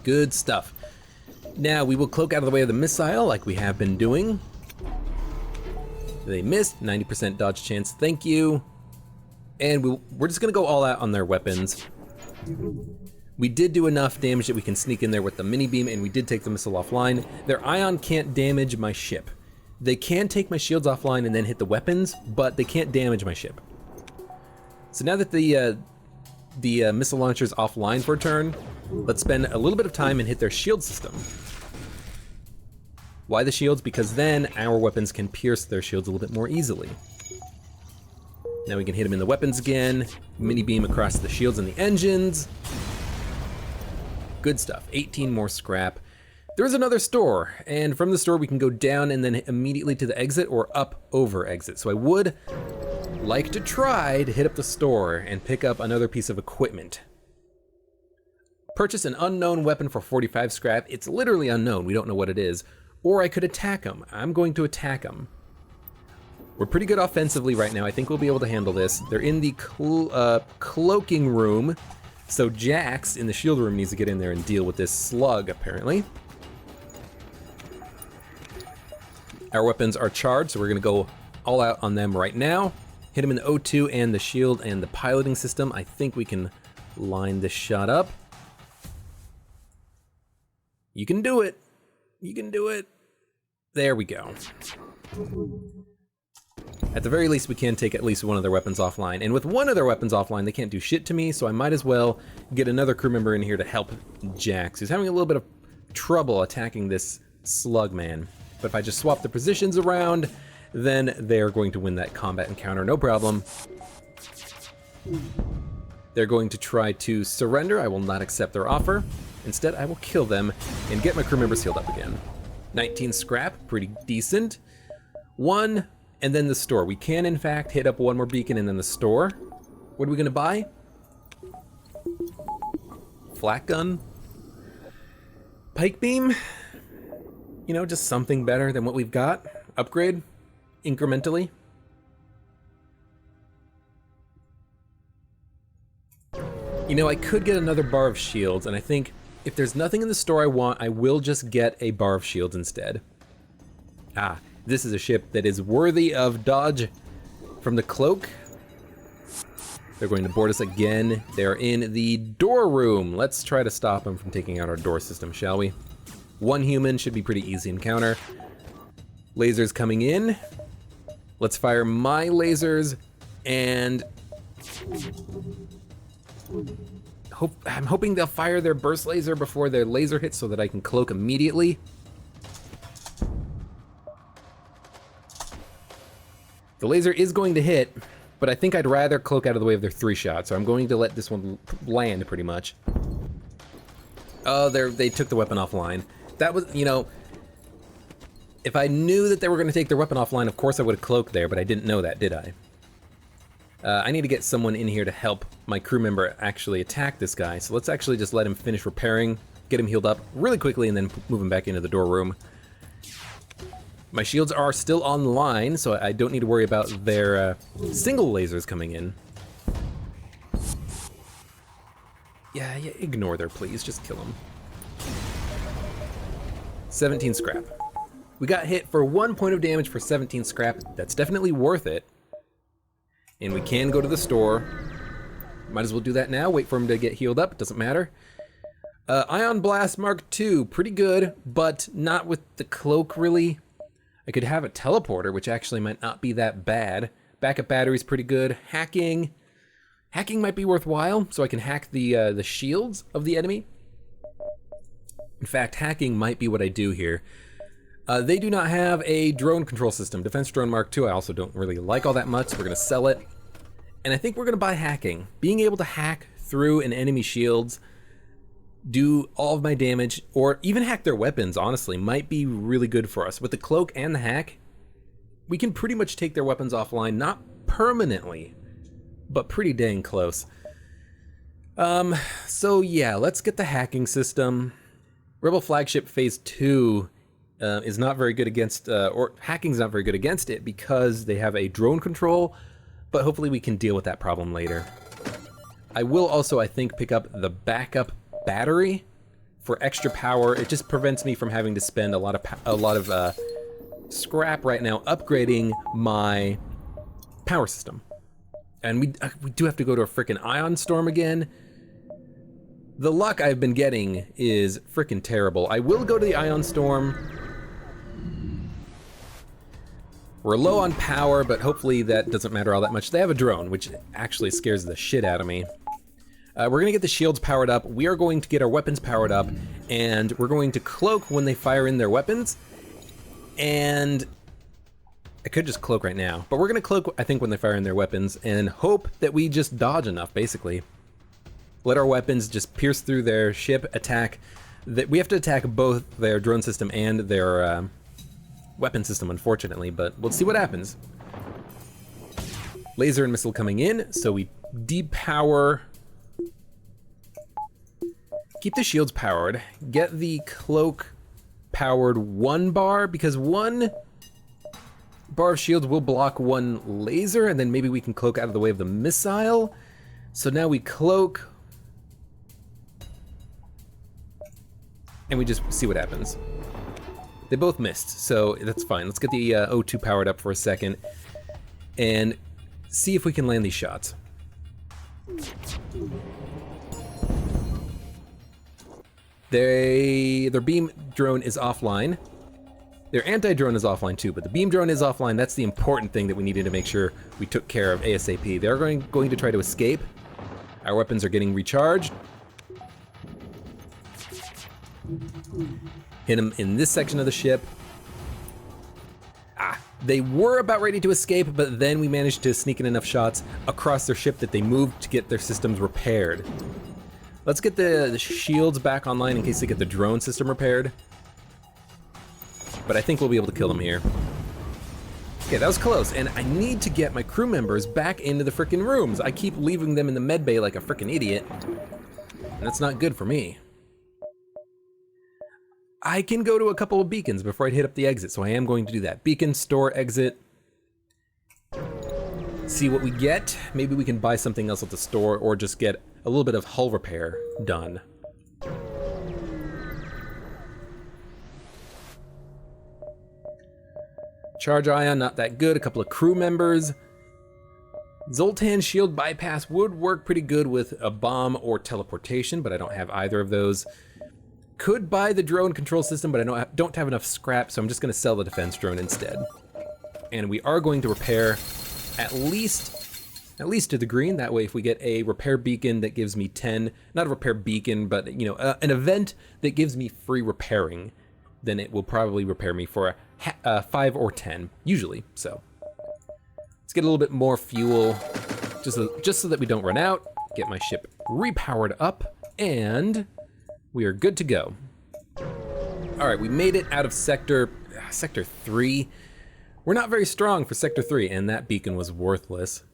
Good stuff. Now we will cloak out of the way of the missile like we have been doing. They missed, 90% dodge chance, thank you. And we're just gonna go all out on their weapons. We did do enough damage that we can sneak in there with the mini beam, and we did take the missile offline. Their ion can't damage my ship. They can take my shields offline and then hit the weapons, but they can't damage my ship. So now that the missile launcher's offline for a turn, let's spend a little bit of time and hit their shield system. Why the shields? Because then our weapons can pierce their shields a little bit more easily. Now we can hit him in the weapons again. Mini beam across the shields and the engines. Good stuff, 18 more scrap. There's another store, and from the store we can go down and then immediately to the exit or up over exit. So I would like to try to hit up the store and pick up another piece of equipment. Purchase an unknown weapon for 45 scrap. It's literally unknown, we don't know what it is. Or I could attack him. I'm going to attack him. We're pretty good offensively right now. I think we'll be able to handle this. They're in the cloaking room. So Jax in the shield room needs to get in there and deal with this slug, apparently. Our weapons are charged, so we're gonna go all out on them right now. Hit him in the O2 and the shield and the piloting system. I think we can line this shot up. You can do it. You can do it. There we go. At the very least, we can take at least one of their weapons offline. And with one of their weapons offline, they can't do shit to me, so I might as well get another crew member in here to help Jax, who's having a little bit of trouble attacking this slug man. But if I just swap the positions around, then they're going to win that combat encounter, no problem. They're going to try to surrender. I will not accept their offer. Instead, I will kill them and get my crew members healed up again. 19 scrap, pretty decent. One, and then the store. We can, in fact, hit up one more beacon and then the store. What are we gonna buy? Flak gun? Pike beam? You know, just something better than what we've got. Upgrade, incrementally. You know, I could get another bar of shields, and I think if there's nothing in the store I want, I will just get a bar of shields instead. Ah, this is a ship that is worthy of dodge from the cloak. They're going to board us again. They're in the door room. Let's try to stop them from taking out our door system, shall we? One human should be pretty easy encounter. Lasers coming in. Let's fire my lasers and I'm hoping they'll fire their burst laser before their laser hits so that I can cloak immediately. The laser is going to hit, but I think I'd rather cloak out of the way of their 3 shots, so I'm going to let this one land pretty much. Oh, they took the weapon offline. That was, you know, if I knew that they were going to take their weapon offline, of course I would have cloaked there, but I didn't know that, did I? I need to get someone in here to help my crew member actually attack this guy, so let's actually just let him finish repairing, get him healed up really quickly, and then move him back into the door room. My shields are still online, so I don't need to worry about their single lasers coming in. Yeah, ignore there, please. Just kill them. 17 scrap. We got hit for 1 point of damage for 17 scrap. That's definitely worth it. And we can go to the store. Might as well do that now. Wait for him to get healed up. Doesn't matter. Ion Blast Mark II. Pretty good, but not with the cloak, really. I could have a teleporter, which actually might not be that bad. Backup battery's pretty good. Hacking. Hacking might be worthwhile, so I can hack the shields of the enemy. In fact, hacking might be what I do here. They do not have a drone control system. Defense Drone Mark II I also don't really like all that much, so we're gonna sell it. And I think we're gonna buy hacking. Being able to hack through an enemy shields, do all of my damage, or even hack their weapons, honestly, might be really good for us. With the cloak and the hack, we can pretty much take their weapons offline, not permanently, but pretty dang close. So yeah, let's get the hacking system. Rebel Flagship Phase 2 is not very good against, or hacking's not very good against it because they have a drone control, but hopefully we can deal with that problem later. I will also, I think, pick up the backup battery for extra power. It just prevents me from having to spend a lot of scrap right now upgrading my power system. And we do have to go to a frickin' ion storm again. The luck I've been getting is frickin' terrible. I will go to the ion storm. We're low on power, but hopefully that doesn't matter all that much. They have a drone, which actually scares the shit out of me. We're gonna get the shields powered up. We are going to get our weapons powered up, and we're going to cloak when they fire in their weapons. And I could just cloak right now, but we're gonna cloak, I think, when they fire in their weapons, and hope that we just dodge enough, basically. Let our weapons just pierce through their ship, attack. We have to attack both their drone system and their weapon system, unfortunately, but we'll see what happens. Laser and missile coming in, so we depower. Keep the shields powered. Get the cloak powered 1 bar, because 1 bar of shields will block 1 laser, and then maybe we can cloak out of the way of the missile. So now we cloak, and we just see what happens. They both missed, so that's fine. Let's get the O2 powered up for a second, and see if we can land these shots. Their beam drone is offline. Their anti-drone is offline too, but the beam drone is offline. That's the important thing that we needed to make sure we took care of ASAP. They're going to try to escape. Our weapons are getting recharged. Hit them in this section of the ship. They were about ready to escape, but then we managed to sneak in enough shots across their ship that they moved to get their systems repaired. Let's get the shields back online in case they get the drone system repaired. But I think we'll be able to kill them here. Okay, that was close, and I need to get my crew members back into the frickin' rooms. I keep leaving them in the med bay like a frickin' idiot, and that's not good for me. I can go to a couple of beacons before I hit up the exit, so I am going to do that. Beacon, store, exit. See what we get. Maybe we can buy something else at the store, or just get a little bit of hull repair done. Charge ion, not that good. A couple of crew members. Zoltan shield bypass would work pretty good with a bomb or teleportation, but I don't have either of those. Could buy the drone control system, but I don't have enough scrap, so I'm just gonna sell the defense drone instead. And we are going to repair at least to the green. That way, if we get a repair beacon that gives me 10, not a repair beacon, but an event that gives me free repairing, then it will probably repair me for a 5 or 10, usually. So let's get a little bit more fuel, just so that we don't run out. Get my ship repowered up, and we are good to go. All right, we made it out of sector 3. We're not very strong for sector 3, and that beacon was worthless.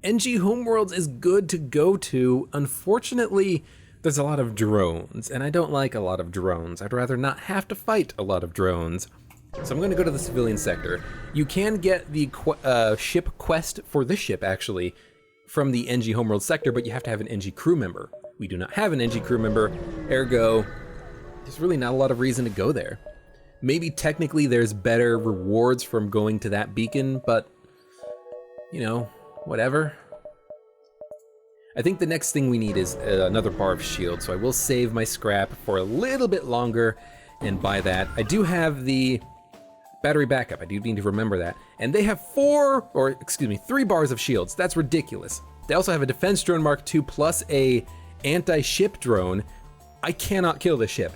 NG Homeworlds is good to go to. Unfortunately, there's a lot of drones, and I don't like a lot of drones. I'd rather not have to fight a lot of drones. So I'm going to go to the civilian sector. You can get the ship quest for this ship, actually, from the NG Homeworld sector, but you have to have an NG crew member. We do not have an NG crew member, ergo, there's really not a lot of reason to go there. Maybe technically there's better rewards from going to that beacon, but, whatever. I think the next thing we need is another bar of shield, so I will save my scrap for a little bit longer and buy that. I do have the battery backup, I do need to remember that. And they have 3 bars of shields. That's ridiculous. They also have a defense drone Mark II plus a anti-ship drone. I cannot kill this ship.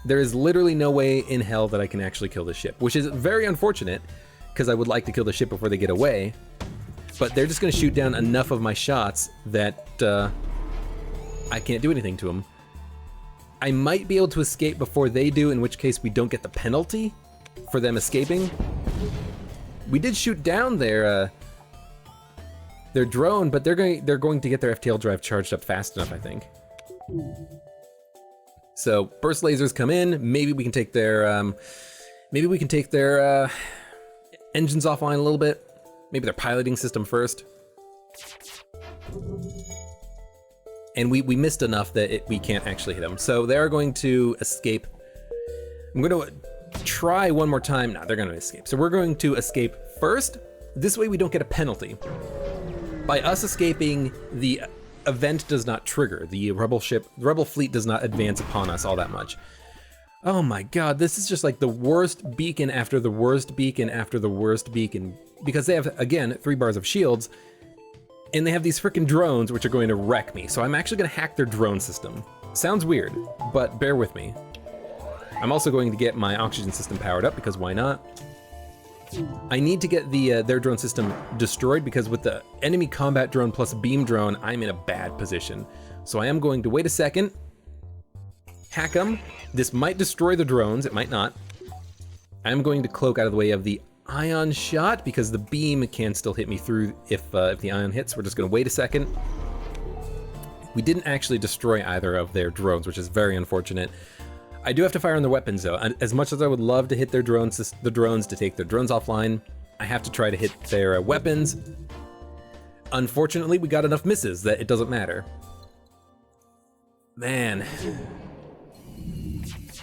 There is literally no way in hell that I can actually kill this ship, which is very unfortunate, because I would like to kill the ship before they get away. But they're just gonna shoot down enough of my shots that I can't do anything to them. I might be able to escape before they do, in which case we don't get the penalty for them escaping. We did shoot down their drone, but they're going to get their FTL drive charged up fast enough, I think. So burst lasers come in. Maybe we can take their engines offline a little bit. Maybe their piloting system first. And we missed enough that we can't actually hit them. So they are going to escape. I'm going to try one more time. No, they're going to escape. So we're going to escape first. This way we don't get a penalty. By us escaping, the event does not trigger. The rebel fleet does not advance upon us all that much. Oh my god, this is just like the worst beacon after the worst beacon after the worst beacon. Because they have, again, 3 bars of shields, and they have these frickin' drones which are going to wreck me. So I'm actually gonna hack their drone system. Sounds weird, but bear with me. I'm also going to get my oxygen system powered up, because why not? I need to get their drone system destroyed, because with the enemy combat drone plus beam drone, I'm in a bad position. So I am going to wait a second, hack them. This might destroy the drones, it might not. I'm going to cloak out of the way of the ion shot, because the beam can still hit me through if the ion hits. We're just gonna wait a second. We didn't actually destroy either of their drones, which is very unfortunate. I do have to fire on their weapons though. As much as I would love to hit their drones, to take their drones offline, I have to try to hit their weapons. Unfortunately, we got enough misses that it doesn't matter. Man.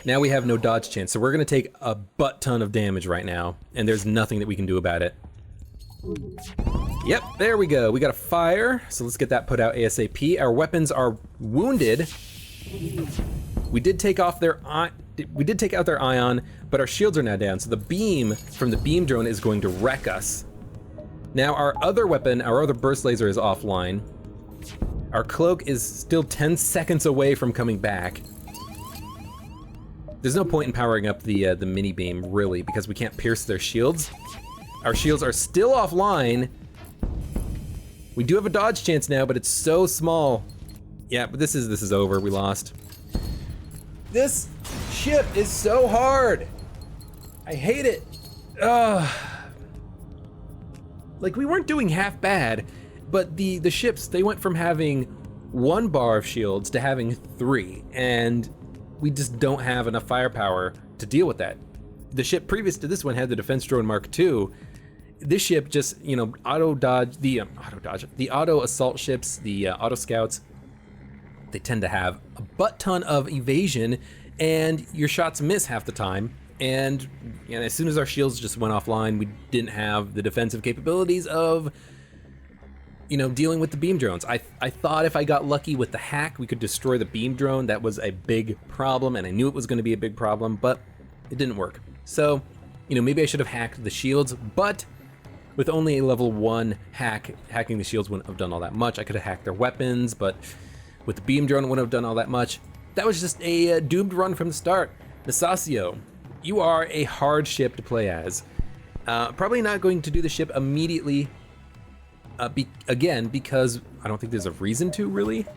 Now we have no dodge chance, so we're gonna take a butt ton of damage right now, and there's nothing that we can do about it. Yep, there we go. We got a fire, so let's get that put out ASAP. Our weapons are wounded. We did take out their ion, but our shields are now down, so the beam from the beam drone is going to wreck us. Now our other weapon, our other burst laser, is offline. Our cloak is still 10 seconds away from coming back. There's no point in powering up the mini beam, really, because we can't pierce their shields. Our shields are still offline. We do have a dodge chance now, but it's so small. Yeah, but this is over. We lost. This ship is so hard. I hate it. Like, we weren't doing half bad, but the ships, they went from having 1 bar of shields to having 3, and we just don't have enough firepower to deal with that. The ship previous to this one had the defense drone Mark II. This ship just, you know, the auto assault ships, the auto scouts, they tend to have a butt ton of evasion, and your shots miss half the time. And you know, as soon as our shields just went offline, we didn't have the defensive capabilities of, you know, dealing with the beam drones. I thought if I got lucky with the hack, we could destroy the beam drone. That was a big problem, and I knew it was going to be a big problem, but it didn't work. So, you know, maybe I should have hacked the shields, but with only a level 1 hacking the shields wouldn't have done all that much. I could have hacked their weapons, but with the beam drone, it wouldn't have done all that much. That was just a doomed run from the start. Nesasio, you are a hard ship to play as. Probably not going to do the ship immediately, again, because I don't think there's a reason to, really.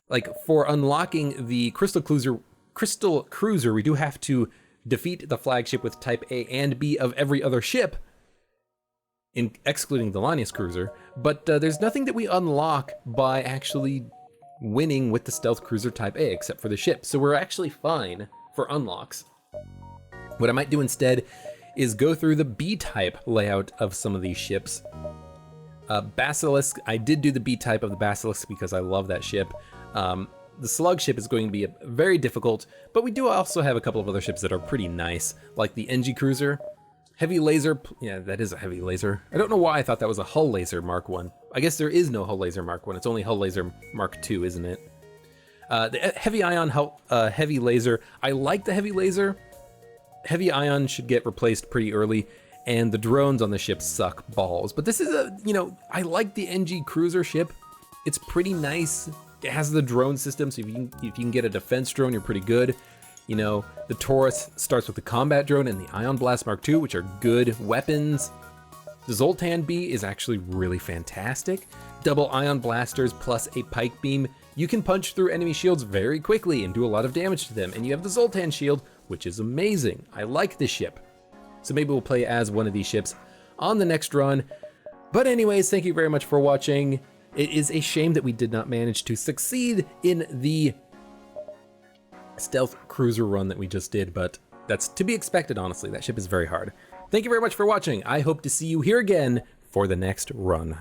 Like, for unlocking the Crystal Cruiser, we do have to defeat the flagship with Type A and B of every other ship, excluding the Lanius Cruiser, but there's nothing that we unlock by actually winning with the Stealth Cruiser Type A, except for the ship, so we're actually fine for unlocks. What I might do instead is go through the B-type layout of some of these ships. Basilisk, I did do the B-type of the Basilisk because I love that ship. The Slug ship is going to be very difficult, but we do also have a couple of other ships that are pretty nice, like the NG Cruiser. Heavy laser, yeah, that is a heavy laser. I don't know why I thought that was a hull laser Mark 1. I guess there is no hull laser Mark 1, it's only hull laser Mark 2, isn't it? The heavy ion heavy laser, I like the heavy laser. Heavy ion should get replaced pretty early, and the drones on the ship suck balls. But this is you know, I like the NG Cruiser ship. It's pretty nice. It has the drone system, so if you can get a defense drone, you're pretty good. You know, the Taurus starts with the combat drone and the Ion Blast Mark II, which are good weapons. The Zoltan B is actually really fantastic. Double ion blasters plus a pike beam. You can punch through enemy shields very quickly and do a lot of damage to them. And you have the Zoltan shield, which is amazing. I like this ship. So maybe we'll play as one of these ships on the next run. But anyways, thank you very much for watching. It is a shame that we did not manage to succeed in the Stealth Cruiser run that we just did, but that's to be expected, honestly. That ship is very hard. Thank you very much for watching. I hope to see you here again for the next run.